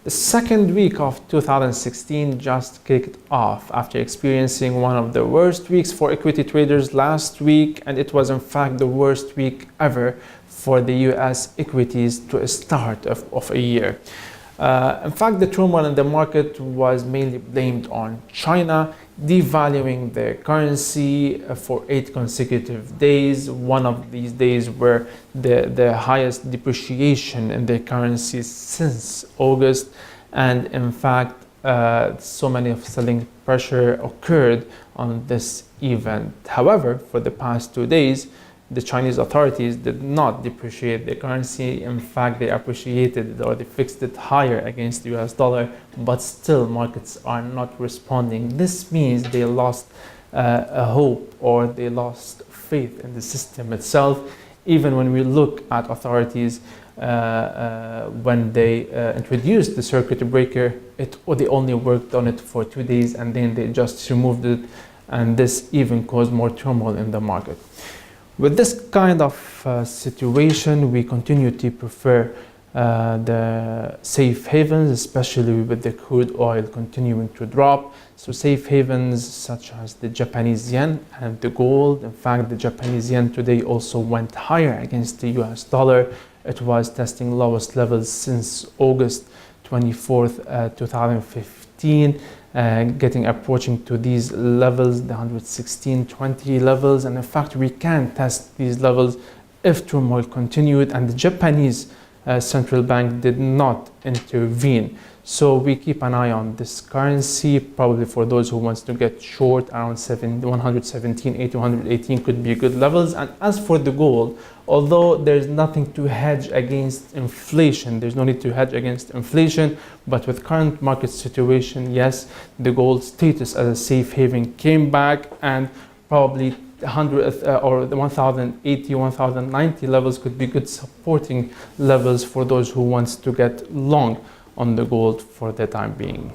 The second week of 2016 just kicked off after experiencing one of the worst weeks for equity traders last week, and it was in fact the worst week ever for the US equities to a start of a year. In fact, the turmoil in the market was mainly blamed on China devaluing their currency for 8 consecutive days. One of these days were the highest depreciation in their currency since August, and in fact so many of selling pressure occurred on this event. However, for the past 2 days, the Chinese authorities did not depreciate their currency. In fact, they appreciated it, or they fixed it higher against the US dollar, but still markets are not responding. This means they lost a hope, or they lost faith in the system itself. Even when we look at authorities, when they introduced the circuit breaker, they only worked on it for 2 days and then they just removed it, and this even caused more turmoil in the market. With this kind of situation, we continue to prefer the safe havens, especially with the crude oil continuing to drop. So safe havens such as the Japanese yen and the gold. In fact, the Japanese yen today also went higher against the US dollar. It was testing lowest levels since August 24th, 2015. Approaching to these levels, the 116.20 levels, and in fact we can test these levels if turmoil continued and the Japanese central bank did not intervene. So we keep an eye on this currency. Probably for those who wants to get short, around 117.80 to 118 could be good levels. And as for the gold, although there's nothing to hedge against inflation, there's no need to hedge against inflation, but with current market situation, yes, the gold status as a safe haven came back, and probably 100 or the 1080, 1090 levels could be good supporting levels for those who wants to get long on the gold for the time being.